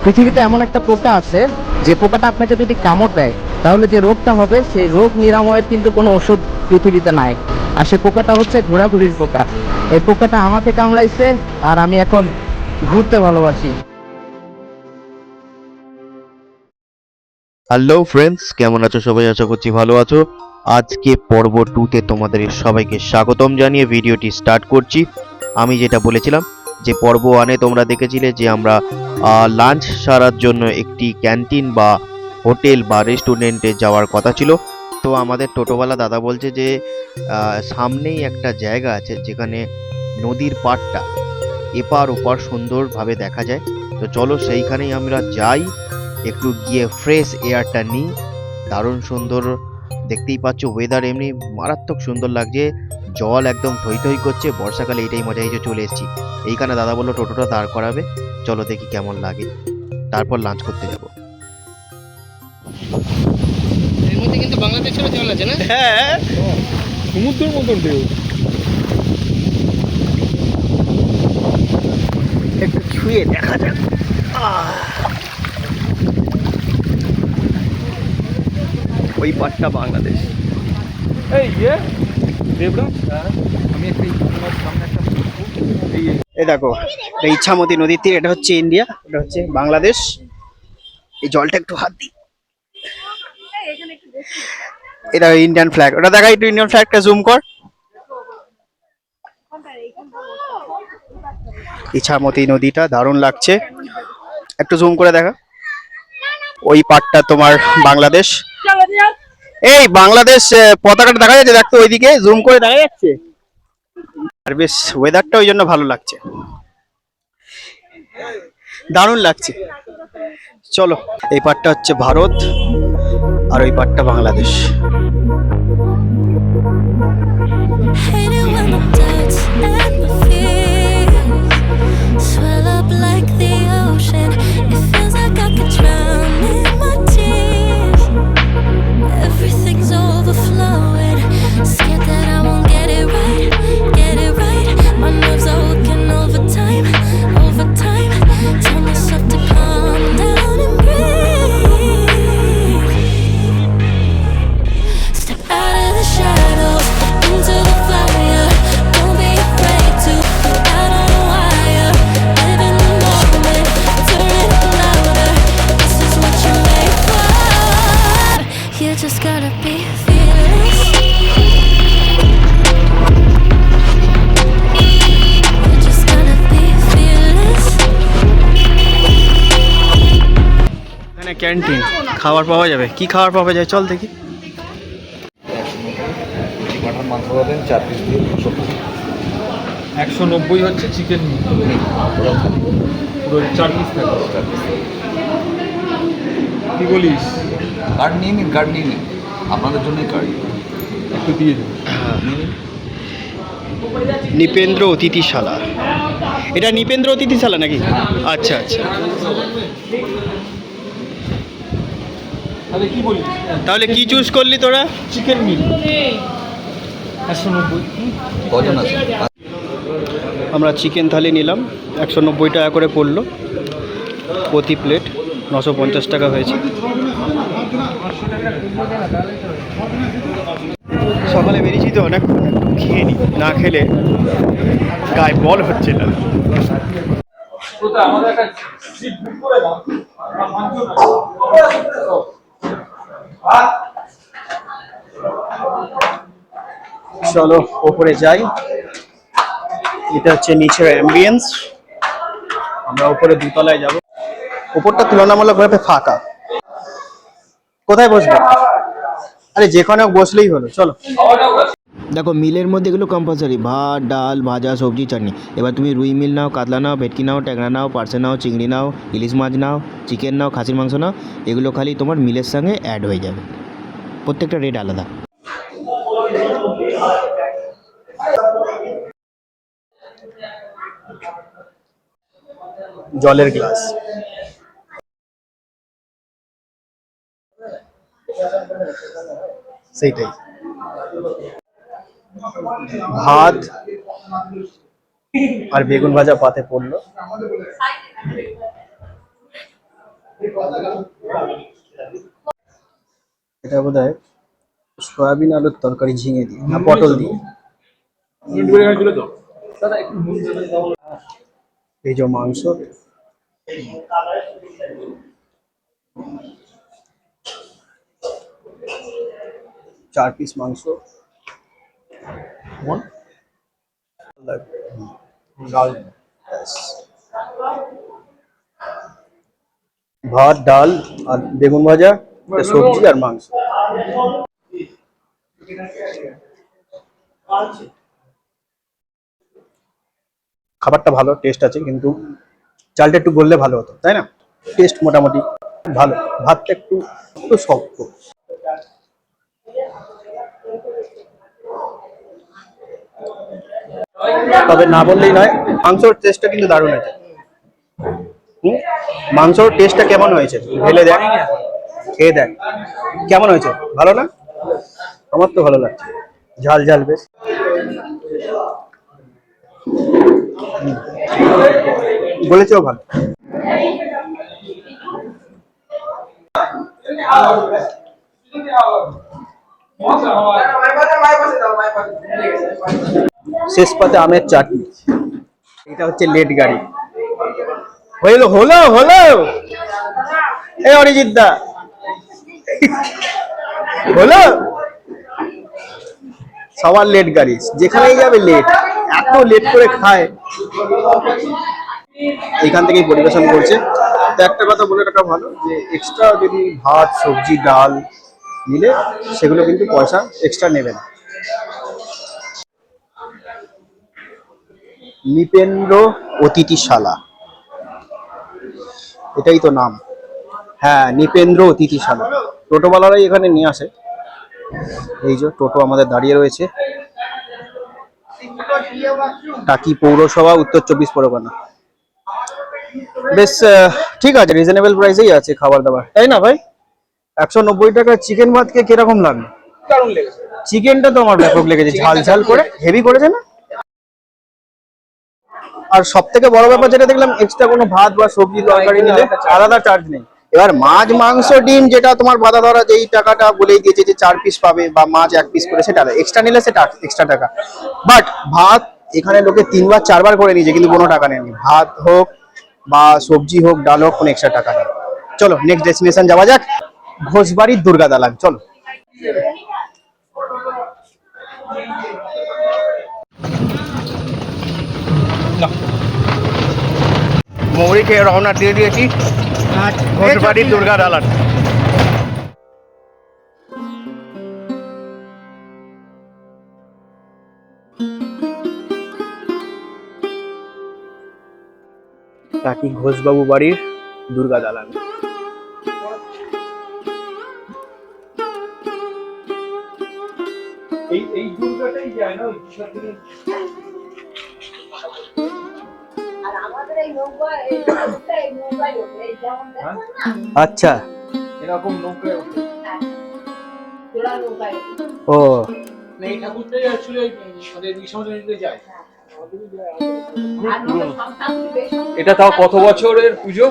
পৃথিবীতে এমন একটা পোকা আছে যে পোকাটা আপনাকে যদি কামড় দেয় তাহলে যে রোগটা হবে সেই রোগ নিরাময়ের কিন্তু কোনো ওষুধ পৃথিবীতে নাই। আর সেই পোকাটা হচ্ছে ঘোরাঘুরির পোকা। এই পোকাটা আমাকে কামড়াইছে আর আমি এখন ঘুরতে ভালোবাসি। হ্যালো ফ্রেন্ডস, কেমন আছো সবাই? আশা করছি ভালো আছো। আজকে পর্ব 2তে তোমাদের সবাইকে স্বাগতম জানিয়ে ভিডিওটি স্টার্ট করছি। আমি যেটা বলেছিলাম যে পর্ব 1-এ তোমরা দেখেছিলে যে আমরা লাঞ্চ সারার জন্য একটি ক্যান্টিন বা হোটেল বা রেস্টুরেন্টে যাওয়ার কথা ছিল। তো আমাদের টোটোওয়ালা দাদা বলছে যে সামনেই একটা জায়গা আছে যেখানে নদীর পাড়টা এপার ওপার সুন্দরভাবে দেখা যায়। তো চলো সেইখানেই আমরা যাই, একটু গিয়ে ফ্রেশ এয়ারটা নিই। দারুণ সুন্দর, দেখতেই পাচ্ছ ওয়েদার এমনি মারাত্মক সুন্দর লাগছে, জল একদম থই থই করছে। বর্ষাকালে এইটাই মজা, এই যে চলে এসেছি এইখানে। দাদা বললো টোটোটা দাঁড় করাবে, চলো দেখি কেমন লাগে, তারপর লাঞ্চ করতে যাব। এর মধ্যে কিন্তু বাংলাদেশেরও জল আছে না? হ্যাঁ, সমুদ্রের মতন ঢেউ। একটু ছুঁয়ে দেখা যাক। ওই পাটটা বাংলাদেশ। এই যে দেবরাজ, আমি এই দেখো, এটা ইচ্ছামতি নদীর তীর। এটা হচ্ছে ইন্ডিয়া, এটা হচ্ছে বাংলাদেশ। এই জলটা একটু হাত দিই। এটা ইন্ডিয়ান ফ্ল্যাগ, ওটা দেখা, একটু ইন্ডিয়ান ফ্ল্যাগটা জুম কর। ইছামতি নদীটা দারুণ লাগছে, একটু জুম করে দেখা। ওই পাটটা তোমার বাংলাদেশ। এই বাংলাদেশ পতাকাটা দেখা যাচ্ছে, দেখতো ওইদিকে জুম করে দেখা যাচ্ছে। আর বেশ ওয়েদারটা ওই জন্য ভালো লাগছে, দারুণ লাগছে। চলো, এই পাটটা হচ্ছে ভারত আর ওই পাটটা Bangladesh. Hate it when the doubts and the fears swell up like the ocean. It feels like I could drown in my tears. Everything's overflowing. Scared that I won't get it right, get it right. My nerves are working overtime, overtime. Tell myself to calm down and breathe. Step out of the shadows into the fire. Don't be afraid to go out on a wire. Live in the moment, turn it louder. This is what you're made for. You just gotta be fearless. You just gotta be fearless. এখানে canteen, খাবার পাওয়া যাবে। কি খাবার পাওয়া যায় চল দেখি। মাটন মাংস পাবেন 4 পিস দিয়ে 190 হচ্ছে চিকেন পুরো 4 পিস থাকে। কি বলিস? কার্ড নিয়ে নিন, কার্ড নিয়ে নিন, আপনাদের জন্যই কার্ড একটু দিয়ে দিন। নিয়ে নিন। নিপেন্দ্র অতিথিশালা, এটা নিপেন্দ্র অতিথিশালা নাকি? আচ্ছা আচ্ছা, তাহলে কি বলিস? তাহলে কি চুজ করলি তোরা? চিকেন মিল 190। কজন আছে? আমরা চিকেন থালি নিলাম, 190 টাকা করে পড়লো প্রতি প্লেট, 950 টাকা হয়েছে। সকালে বেরিয়েছি তো অনেক, একটু খেয়ে নিই, না খেলে গায়ে বল হচ্ছে না। আমাদের একটা সিট বুক করে দাও। চলো ওপরে যাই, এটা হচ্ছে নিচের অ্যাম্বিয়েন্স। আমরা উপরে দুতলায় যাব। উপরটা তুলনামূলকভাবে ফাঁকা। কোথায় বসবো? আরে যেখানে বসলেই হলো, চলো। দেখো মিলের মধ্যে এগুলো কম্পালসারি, ভাত ডাল ভাজা সবজি চাটনি। এবার তুমি রুই মিল নাও, কাতলা নাও, ভেটকি নাও, ট্যাংরা নাও, পার্সে নাও, চিংড়ি নাও, ইলিশ মাছ নাও, চিকেন নাও, খাসির মাংস নাও, এগুলো খালি তোমার মিলের সঙ্গে অ্যাড হয়ে যাবে, প্রত্যেকটা রেট আলাদা। জলের গ্লাস, সেইটাই। ভাত আর বেগুন ভাজা পাতে পড়লো। এটা বোধহয় সয়াবিন আলুর তরকারি ঝিঙে দিয়ে না পটল দিয়ে। এই যে মাংস, 4 পিস মাংস, ভাত, ডাল আর বেগুন ভাজা, সবজি আর মাংস। খাবারটা ভালো, টেস্ট আছে, কিন্তু চালটা একটু গললে ভালো হতো, তাই না? টেস্ট মোটামুটি ভালো, ভাতটা একটু একটু শক্ত। তবে না বললেই নয়, মাংসর টেস্টটা কিন্তু দারুণ হয়েছে। মাংসর টেস্টটা কেমন হয়েছে ঢেলে দেখ, খেয়ে দেখ কেমন হয়েছে, ভালো না? আমার তো ভালো লাগছে, ঝাল ঝাল বেশ। বলেছেও ভালো। শেষ পাতে আমের চাটনি। এটা হচ্ছে লেট গাড়ি। হলো হলো হলো এই অরিজিৎ দা হলো, সবার লেট গাড়ি, যেখানেই যাবে লেট, এত লেট করে খায়। এখান থেকেই পরিবেশন করছে। তো একটা কথা বলে রাখা ভালো যে এক্সট্রা যদি ভাত, সবজি, ডাল নিলে সেগুলো কিন্তু পয়সা এক্সট্রা নেবে না। নৃপেন্দ্র অতিথিশালা, এটাই তো নাম। হ্যাঁ, নৃপেন্দ্র অতিথিশালা। টোটোওয়ালারাই এখানে নিয়ে আসে। এই যে টোটো আমাদের দাঁড়িয়ে রয়েছে, টাকি পৌরসভা, উত্তর 24 পরগনা। বেশ ঠিক আছে, রিজনেবল প্রাইসেই আছে খাবার দাবার, তাই না ভাই? 190 টাকা চিকেন ভাতকে কিরকম লাগলো? দারুণ লেগেছে। চিকেনটা তো আমার ব্যাপক লেগেছে, ঝাল ঝাল করে হেভি করেছে না? আর সব থেকে বড় ব্যাপার যেটা দেখলাম, এক্সট্রা কোনো ভাত বা সবজি তরকারি নিলে আলাদা চার্জ নেই। এবার মাছ, মাংস, ডিম যেটা তোমার বাধা ধরা যেই টাকাটা বলেই দিয়েছে যে 4 পিস পাবে বা মাছ 1 পিস করে, সেটা এক্সট্রা নিলে সেটা এক্সট্রা টাকা। বাট ভাত এখানে লোকে 3 বার 4 বার করে নিয়েছে, কিন্তু কোনো টাকা নেয়নি। ভাত হোক বা সবজি হোক, ডাল হোক, কোনো এক্সট্রা টাকা নেই। চলো নেক্সট ডেস্টিনেশন যাওয়া যাক, ঘোষবাড়ির দুর্গা দালান। চলো। মৌরি খেয়ে রওনা দিয়ে দিয়েছি ঘোষবাড়ির দুর্গা দালান। টাকি ঘোষবাবু বাড়ির দুর্গা দালান। এই দুর্গাটাই যায় না, আচ্ছা, এরকম নৌকায় ওঠে। ও এই ঠাকুরটাই অ্যাকচুয়ালি আমাদের বিশ্বনাথ নদীতে যায়। এটা তাও কত বছরের পুজো?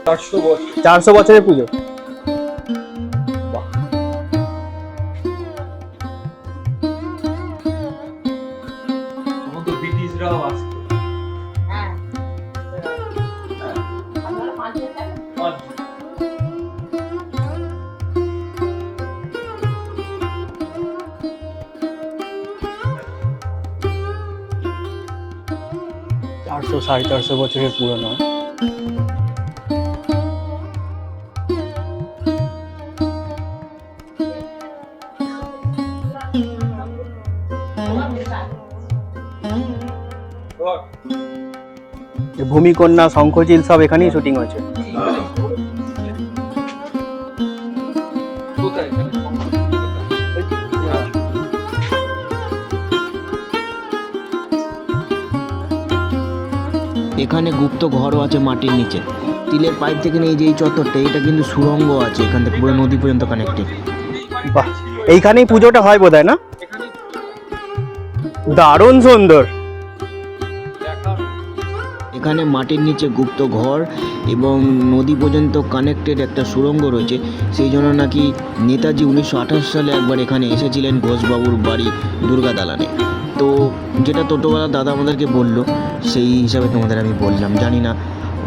400 বছর। 400 বছরের পুজো। তখন তো ব্রিটিশরাও আসতো। চারশো 450 বছরের পুরনো। ভূমিকন্যা, শঙ্খচিল সব এখানেই শুটিং হয়েছে। কোথায়? এখানে গুপ্ত ঘরও আছে মাটির নিচে। তিলের পাইপ থেকে নিয়ে যে এই চত্বরটা, এটা কিন্তু সুড়ঙ্গ আছে এখান থেকে পুরো নদী পর্যন্ত কানেক্টেড। বাহ, এইখানেই পুজোটা হয় বোধহয় না? দারুণ সুন্দর। এখানে মাটির নিচে গুপ্ত ঘর এবং নদী পর্যন্ত কানেক্টেড একটা সুড়ঙ্গ রয়েছে। সেই জন্য নাকি নেতাজি 1928 সালে একবার এখানে এসেছিলেন ঘোষবাবুর বাড়ি দুর্গা দালানে। তো যেটা টোটোওয়ালা দাদা আমাদেরকে বললো সেই হিসাবে তোমাদের আমি বললাম, জানি না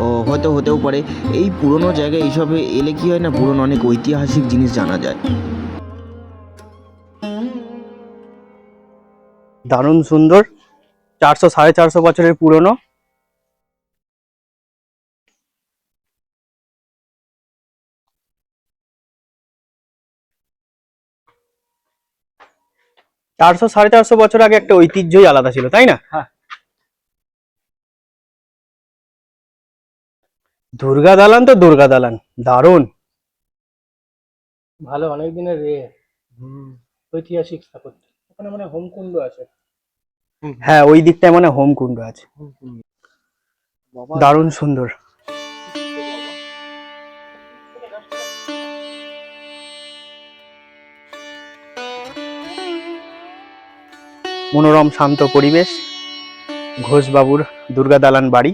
ও হয়তো হতেও পারে। এই পুরনো জায়গায় এইসবে এলে কি হয় না, পুরনো অনেক ঐতিহাসিক জিনিস জানা যায়। দারুণ সুন্দর, 400-450 বছরের পুরনো। চারশো 450 বছর আগে একটা ঐতিহ্যই আলাদা ছিল, তাই না? হ্যাঁ। দুর্গা দালান তো দুর্গা দালান, দারুণ। ভালো, অনেক দিনের ঐতিহাসিক স্থাপত্য। ওখানে মানে হোমকুণ্ড আছে। হ্যাঁ, ওই দিকটায় মনে হয় হোমকুণ্ড আছে। দারুণ সুন্দর। মনোরম শান্ত পরিবেশ, ঘোষবাবুর দুর্গা দালান বাড়ি।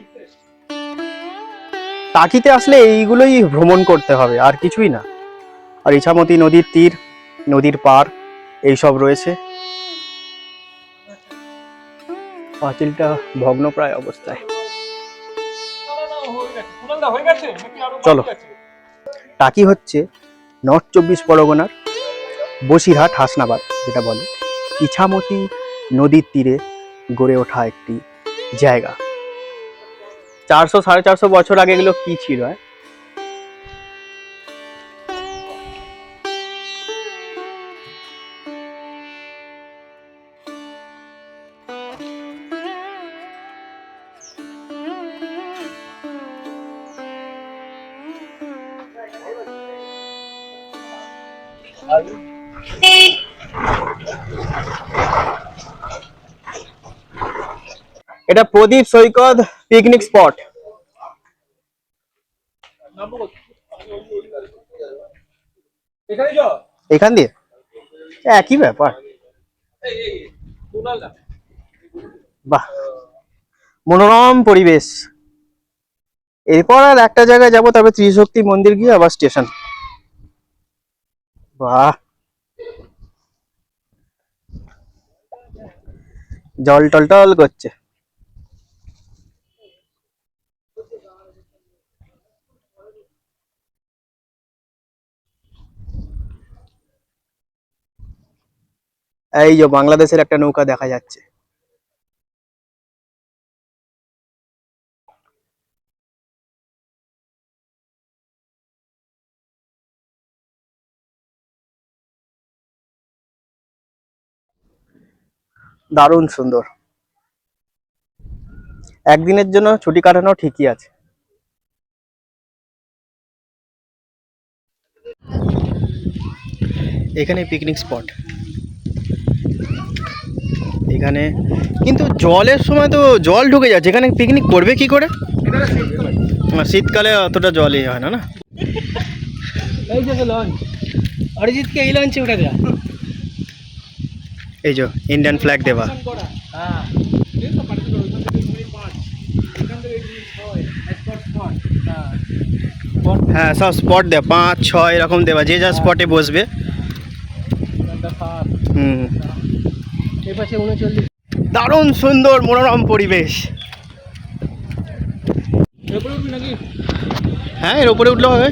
টাকিতে আসলে এইগুলোই ভ্রমণ করতে হবে, আর কিছুই না। আর ইছামতি নদীর তীর, নদীর পার এইসব রয়েছে। পাঁচিলটা ভগ্নপ্রায় অবস্থায়। চলো। টাকি হচ্ছে নর্থ 24 পরগনার বসিরহাট হাসনাবাদ যেটা বলে ইছামতি নদীর তীরে গড়ে ওঠা একটি জায়গা। 400-450 বছর আগে এগুলো কি ছিল? এটা প্রদীপ সৈকত পিকনিক স্পট। এখান দিয়ে একই ব্যাপার। বাহ, মনোরম পরিবেশ। এরপর আর একটা জায়গায় যাবো, তবে ত্রিশক্তি মন্দির গিয়ে আবার স্টেশন। বাহ, জল টলটল করছে। এই যে বাংলাদেশের একটা নৌকা দেখা যাচ্ছে। দারুণ সুন্দর। একদিনের জন্য ছুটি কাটানো ঠিকই আছে। এখানে পিকনিক স্পট। এখানে কিন্তু জলের সময় তো জল ঢুকে যাচ্ছে, এখানে পিকনিক করবে কি করে? শীতকালে অতটা জলই হয় না। না, এই যে লঞ্চ, অরিজিৎকে এই লঞ্চে উঠে দেয়া। এই যে ইন্ডিয়ান ফ্ল্যাগ দেওয়া। হ্যাঁ, সব স্পট দেওয়া, 5-6 এরকম দেওয়া, যে যা স্পটে বসবে। দারুণ সুন্দর মনোরম পরিবেশ। হ্যাঁ, এর উপরে উঠলে হবে।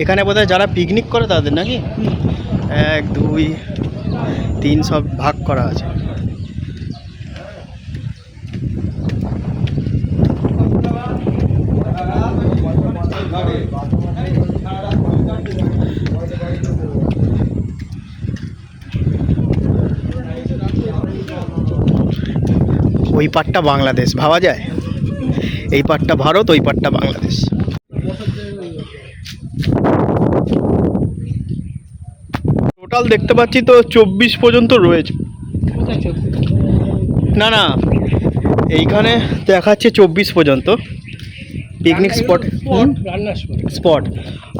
এখানে বোধহয় যারা পিকনিক করে তাদের নাকি 1, 2, 3 সব ভাগ করা আছে। ওই পাটটা বাংলাদেশ ভাবা যায়, এই পাটটা ভারত, ওই পাটটা বাংলাদেশ। টোটাল দেখতে পাচ্ছি তো 24 পর্যন্ত রয়েছে। না না, এইখানে দেখাচ্ছে 24 পর্যন্ত। Picnic spot, spot.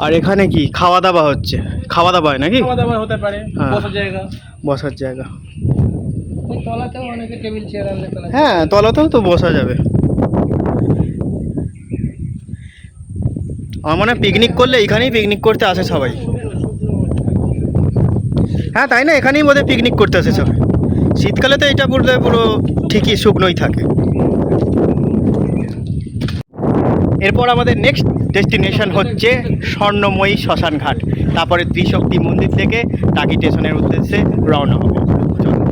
আর এখানে কি খাওয়া দাওয়া হচ্ছে? খাওয়া দাওয়া হয় নাকি? খাওয়া দাওয়া হতে পারে, হ্যাঁ। বসার জায়গা, বসার জায়গা। ওই তলাতেও অনেকে টেবিল চেয়ার আনলে তোলা যায়। হ্যাঁ, তলাতেও তো বসা যাবে। আমার মনে হয় পিকনিক করলে এখানেই পিকনিক করতে আসে সবাই। হ্যাঁ তাই না, এখানেই বোধহয় পিকনিক করতে আসে সবাই। শীতকালে তো এটা পুরো পুরো ঠিকই শুকনোই থাকে। এরপর আমাদের নেক্সট ডেস্টিনেশন হচ্ছে স্বর্ণময়ী শ্মশান ঘাট, তারপরে ত্রিশক্তি মন্দির থেকে টাকি স্টেশনের উদ্দেশ্যে রওনা হবে। চলুন।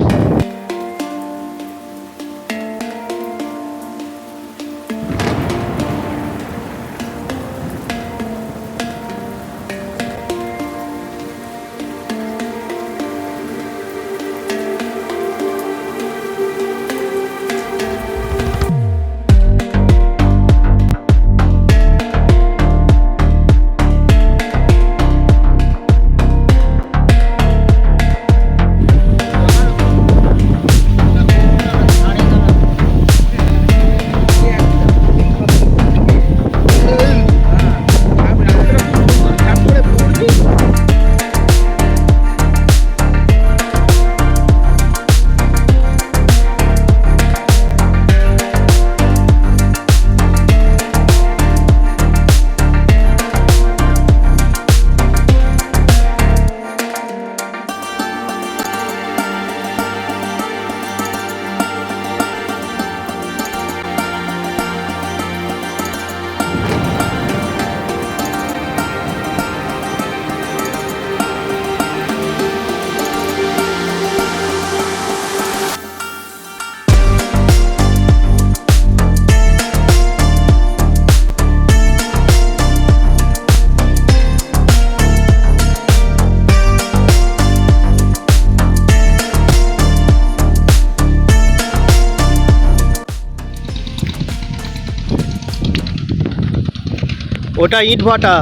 ওটা ইট ভাটা।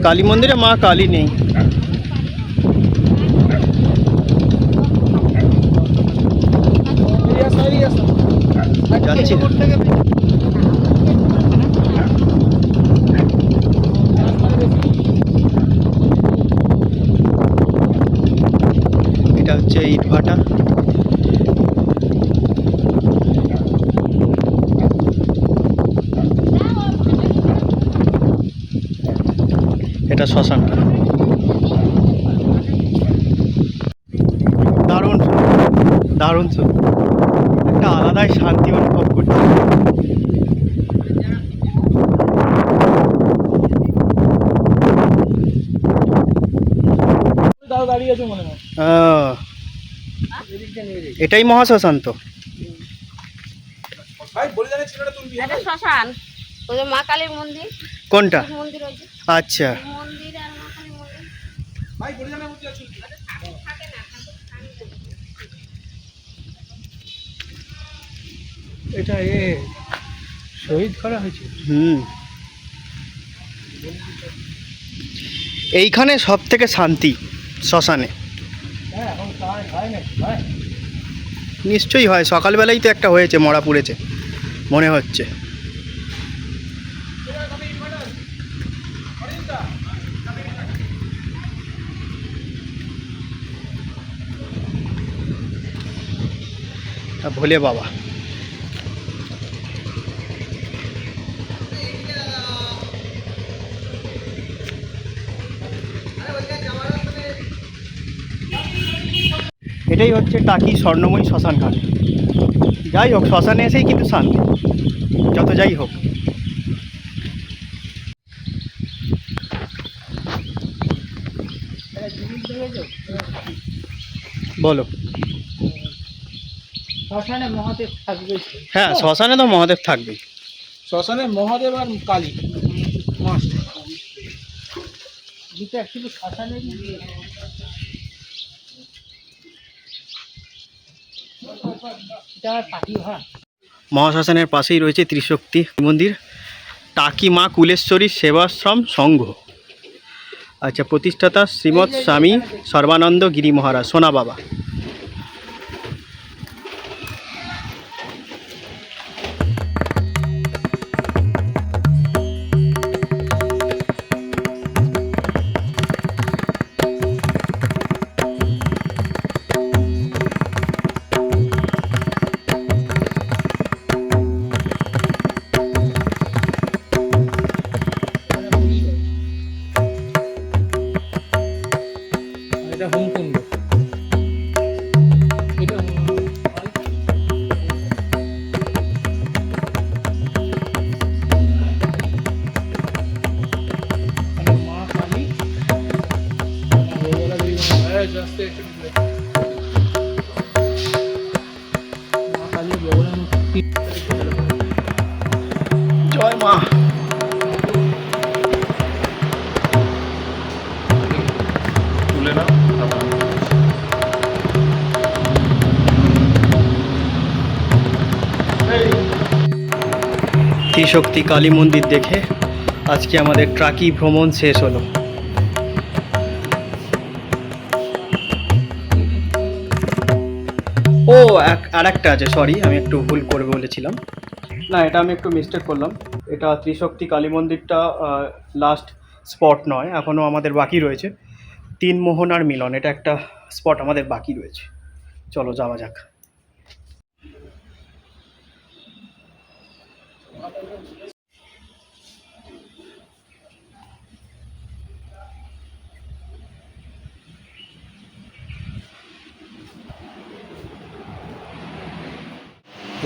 কালী মন্দিরে মা কালী নেই। যাচ্ছি। এটা হচ্ছে ইট ভাটা। এটা শ্মশান। দারুণ দারুণ, একটা আলাদাই শান্তি অনুভব করছি। এটাই মহাশ্মশান তো। এটা শ্মশান, ওই যে মা কালীর মন্দির। কোনটা? মন্দির ওই যে আচ্ছা, মন্দির আর মা কালীর মন্দির। এটা শহীদ করা হয়েছে। এইখানে সব থেকে শান্তি শ্মশানে। নিশ্চয়ই হয়, সকালবেলাই তো একটা হয়েছে, মরা পুড়েছে মনে হচ্ছে। ভোলে বাবা। এটাই হচ্ছে টাকি স্বর্ণময়ী শ্মশান ঘাট। যাই হোক, শ্মশানে এসেই কিন্তু শান্তি, যত যাই হোক। বলো। শ্মশানে মহাদেব থাকবে। হ্যাঁ, শ্মশানে তো মহাদেব থাকবেই। শ্মশানে মহাদেব আর কালী মাস্ট। যেটা অ্যাকচুয়ালি শ্মশানেরই এটা পাখি ঘর। মহাশ্মশানের পাশেই রয়েছে ত্রিশক্তি মন্দির, টাকি মা কুলেশ্বরী সেবাশ্রম সংঘ। আচ্ছা, প্রতিষ্ঠাতা শ্রীমৎ স্বামী সর্বানন্দ গিরি মহারাজ, সোনা বাবা। এটা হোমকুণ্ড। এটা মা কালী ভোরবেলা জাস্ট মা কালী ভগবান জয় মা। তুলে নাও। ত্রিশক্তি কালী মন্দির দেখে আজকে আমাদের ট্রাকি ভ্রমণ শেষ হলো। ও আর একটা আছে, সরি আমি একটু ভুল করে বলেছিলাম, না এটা আমি একটু মিস্টেক করলাম। এটা ত্রিশক্তি কালী মন্দিরটা লাস্ট স্পট নয়, এখনও আমাদের বাকি রয়েছে। তিন মোহনার মিলন, এটা একটা স্পট আমাদের বাকি রয়েছে। চলো যাওয়া যাক।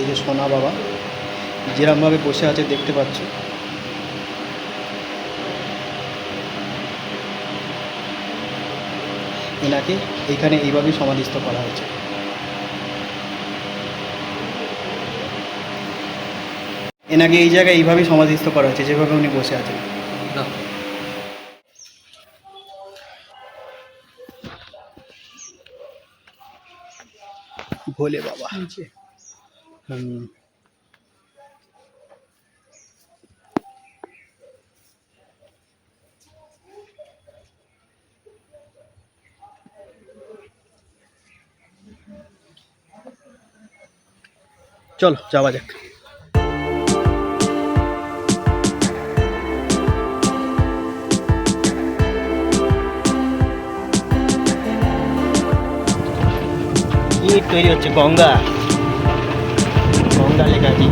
এই যে সোনা বাবা যেরকমভাবে বসে আছে দেখতে পাচ্ছ, এনাকে এইখানে এইভাবেই সমাধিস্থ করা হয়েছে। এনাকে এই জায়গায় এইভাবেই সমাধিস্থ করা হয়েছে যেভাবে উনি বসে আছেন। ভোলে বাবা। চলো যাওয়া যাক। ইট তৈরি হচ্ছে, গঙ্গা গঙ্গা লেখা আছে।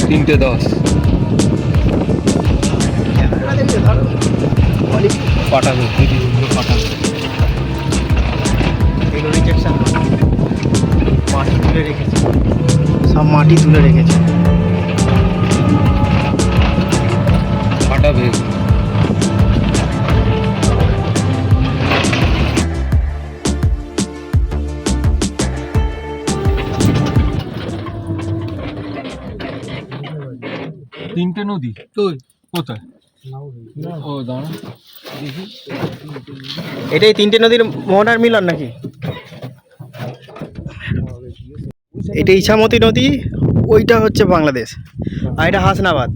তিনটে 10 পাঠাবো ভিডিওগুলো পাঠাবো। এগুলো রিজেকশন, মাটি তুলে রেখেছে, সব মাটি তুলে রেখেছে। পাঠাবে তিনটে নদী তো কোথায়? ও দাঁড়া দেখি, এটাই তিনটে নদীর মোহনার মিলন নাকি? এটা ইছামতি নদী, ওইটা হচ্ছে বাংলাদেশ, আর এটা হাসনাবাদ।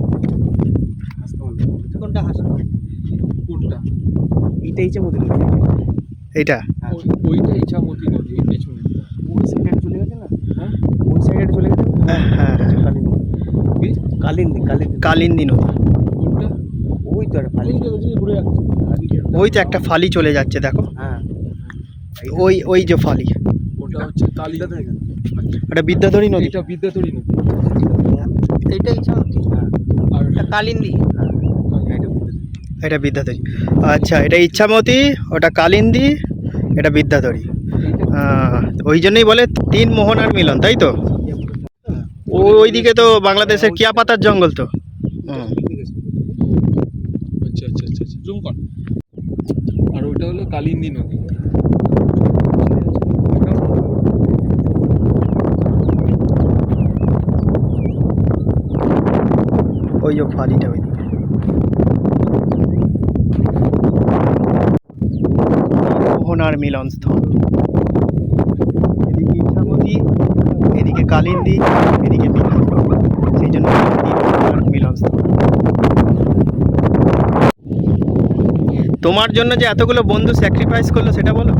কোনটা হাসনাবাদ? কোনটা? এটা ইছামতি নদী, এইটা ওইটা ইছামতি নদী, এই পেছনে ওই সাইডে চলে গেছে না? হ্যাঁ ওই সাইডে চলে গেছে। হ্যাঁ কালিন্দী কালিন্দী নদী। কোনটা? ওই তো একটা ফালি ঘুরে যাচ্ছে, ওই তো একটা ফালি চলে যাচ্ছে দেখো। হ্যাঁ ওই যে ফালি, ওটা হচ্ছে কালী, এটা বিদ্যাধরী নদী। এটা বিদ্যাধরী নদী, এইটা ইছামতি, আর কালিন্দী, এটা বিদ্যাধরী। আচ্ছা এটা ইচ্ছামতি, ওটা কালিন্দী, এটা বিদ্যাধরী। ওই জন্যই বলে তিন মোহনার মিলন, তাই তো? ওইদিকে তো বাংলাদেশের কিয়া পাতার জঙ্গল তো। আচ্ছা আচ্ছা আচ্ছা আচ্ছা, জুম কর। আর ওইটা হলো কালিন্দী নদী। ওই যে ফালিটা ওইদিকে মোহনার মিলনস্থল। এদিকে ইচ্ছামতি, এদিকে কালিন্দী, এদিকে বিদ্যাধরী, সেই জন্য মিলনস্থল। তোমার জন্য যে এতগুলো বন্ধু স্যাক্রিফাইস করলো সেটা বলো।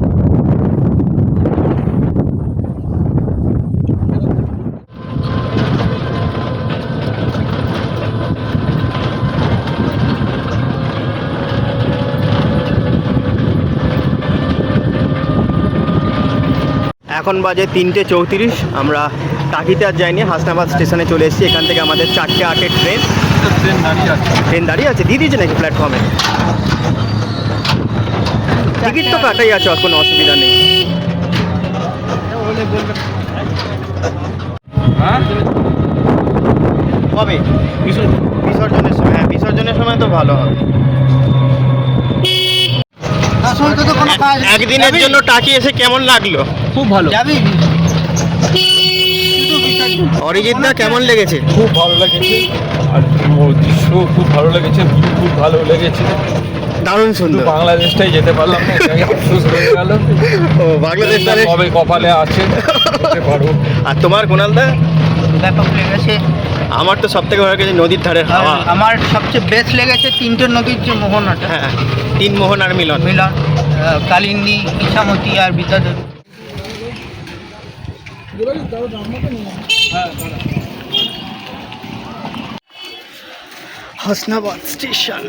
এখন বাজে 3:34। আমরা টাকিতে আর যাইনি, হাসনাবাদ স্টেশনে চলে এসেছি। এখান থেকে আমাদের 4:08-এর ট্রেন। ট্রেন দাঁড়িয়ে আছে, দিয়ে দিয়েছে নাকি প্ল্যাটফর্মে? টিকিট তো কাটাই আছে, আর কোনো অসুবিধা নেই। কবে? বিসর্জনের সময়। হ্যাঁ, বিসর্জনের সময় তো ভালো হবে। একদিনের জন্য টাকি এসে কেমন লাগলো? খুব ভালো। অরিজিৎ দা কেমন লেগেছে? খুব ভালো লেগেছে, আর দৃশ্য খুব ভালো লেগেছে, ভিউ খুব ভালো লেগেছে। দারুণ সুন্দর। বাংলাদেশটাই যেতে পারলাম না, এটাই আফসোস হয়ে গেল। ও বাংলাদেশ তাহলে কবে কপালে আছে যেতে পারবো। আর তোমার কোনাল দা? ব্যাপক লেগেছে। আমার তো সব থেকে ভালো লেগেছে নদীর ধারের হাওয়া। আমার সবচেয়ে বেস্ট লেগেছে 3টে নদীর যে মোহনাটা, হ্যাঁ, 3 মোহনার মিলন। কালিন্দী, ইছামতি আর বিদ্যাধরী। হাসনাবাদ স্টেশন।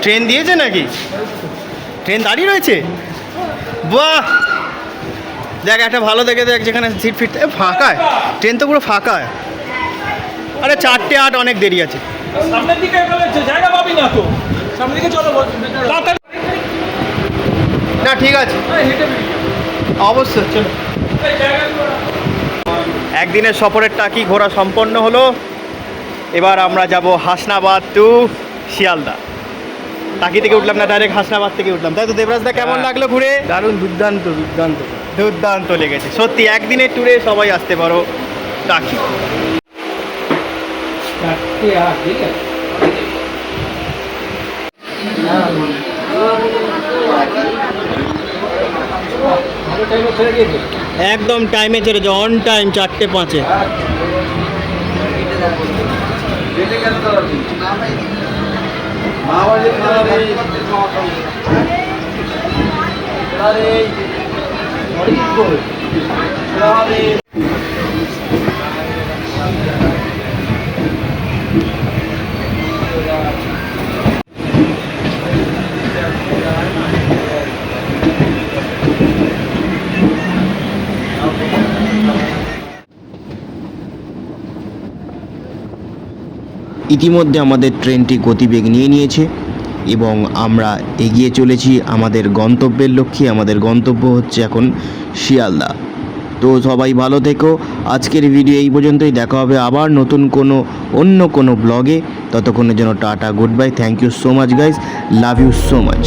ট্রেন দিয়েছে নাকি? ট্রেন দাঁড়িয়ে রয়েছে? বাহ, দেখ একটা ভালো দেখে দেখ, যেখানে সিট ফিট ফাঁকায়। ট্রেন তো পুরো ফাঁকায়। আরে 4:08, অনেক দেরি আছে। সামনের দিকে জায়গা পাবি না তো, সামনের দিকে চলো। না ঠিক আছে, অবশ্যই চলো। একদিনের সফরের টাকি ঘোরা সম্পন্ন হলো। এবার আমরা যাব হাসনাবাদ টু শিয়ালদা। টাকি থেকে উঠলাম না, ডাইরেক্ট হাসনাবাদ থেকে উঠলাম, তাই তো? দেবরাজ দা কেমন লাগলো ঘুরে? দারুণ, দুর্দান্ত দুর্দান্ত। দুর্দান্ত লেগেছে সত্যি। একদিনের ট্যুরে সবাই আসতে পারো টাকি। একদম টাইমে ছেড়েছে, অন টাইম 4:05-এ। ইতিমধ্যে আমাদের ট্রেনটি গতিবেগ নিয়ে নিয়েছে এবং আমরা এগিয়ে চলেছি আমাদের গন্তব্যের লক্ষ্যে। আমাদের গন্তব্য হচ্ছে এখন শিয়ালদা। তো সবাই ভালো থেকো। আজকের ভিডিও এই পর্যন্তই। দেখা হবে আবার নতুন অন্য কোনো ব্লগে। ততক্ষণের জন্য tata, good bye, thank you so much guys, love you so much.